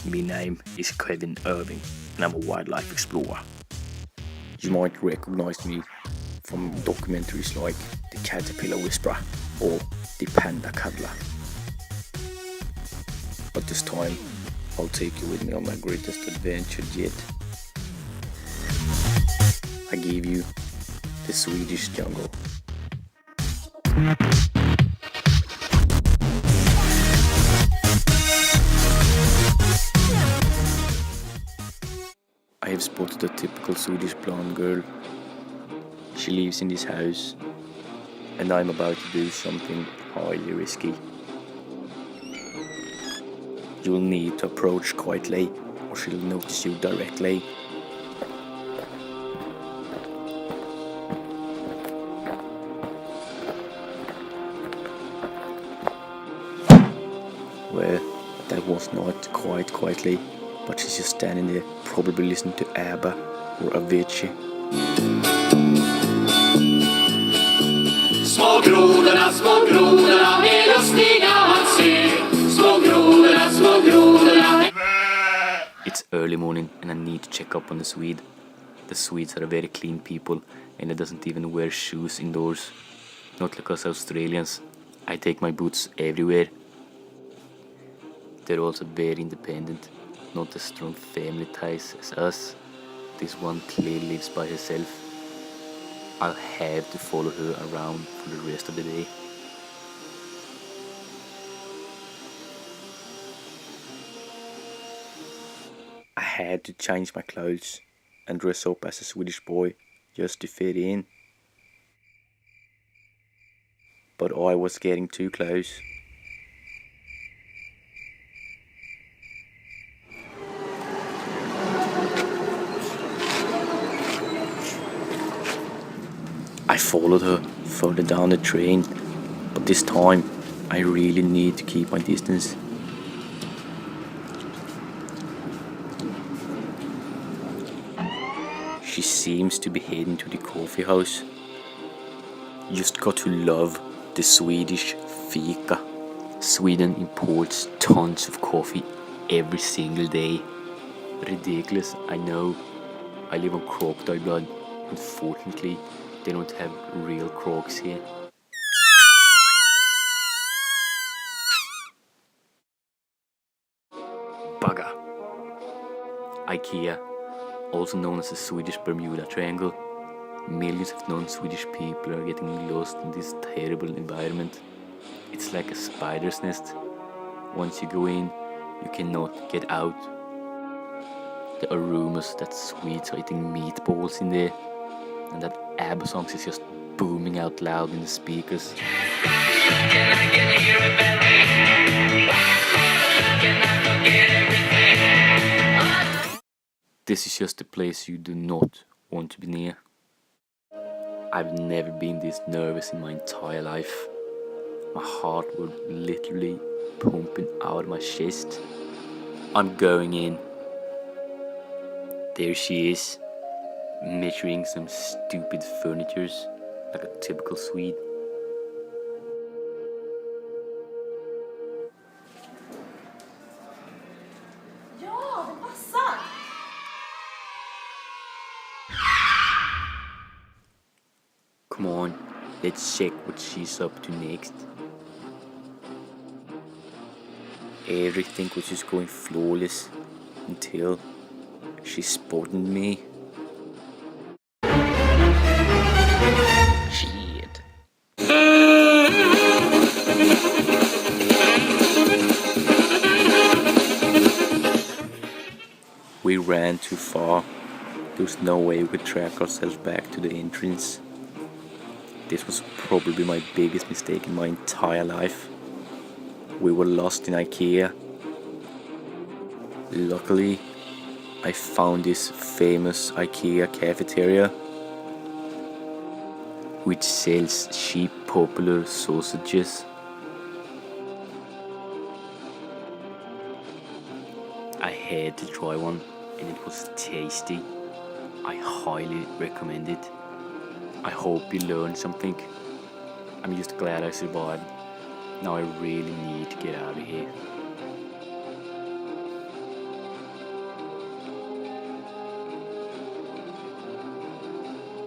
My name is Kevin Irving and I'm a wildlife explorer. You might recognize me from documentaries like The Caterpillar Whisperer or The Panda Cuddler. But this time, I'll take you with me on my greatest adventure yet. I give you the Swedish Jungle. I have spotted a typical Swedish blonde girl. She lives in this house, and I'm about to do something highly risky. You will need to approach quietly, or she'll notice you directly. Well, that was not quite quietly, but she's just standing there, probably listening to ABBA or Avicii. Små grodorna är lustiga att se. Små grodorna. It's early morning and I need to check up on the Swede. The Swedes are very clean people and they doesn't even wear shoes indoors. Not like us Australians. I take my boots everywhere. They're also very independent, not as strong family ties as us. This one clearly lives by herself. I'll have to follow her around for the rest of the day. I had to change my clothes and dress up as a Swedish boy just to fit in. But I was getting too close. I followed her further down the train, but this time I really need to keep my distance. She seems to be heading to the coffee house. Just got to love the Swedish fika. Sweden imports tons of coffee every single day. Ridiculous, I know. I live on crocodile blood. Unfortunately, they don't have real crocs here. Bugger. IKEA, also known as the Swedish Bermuda Triangle. Millions of non-Swedish people are getting lost in this terrible environment. It's like a spider's nest. Once you go in, you cannot get out. There are rumors that Swedes are eating meatballs in there, and that ABBA songs is just booming out loud in the speakers. This is just a place you do not want to be near. I've never been this nervous in my entire life. My heart was literally pumping out of my chest. I'm going in. There she is, measuring some stupid furnitures like a typical Swede. Ja, det passar! Come on, let's check what she's up to next. Everything was just going flawless until she spotted me. Shit. We ran too far. There was no way we could track ourselves back to the entrance. This was probably my biggest mistake in my entire life. We were lost in IKEA. Luckily, I found this famous IKEA cafeteria, which sells cheap popular sausages. I had to try one and it was tasty. I highly recommend it. I hope you learned something. I'm just glad I survived. Now I really need to get out of here.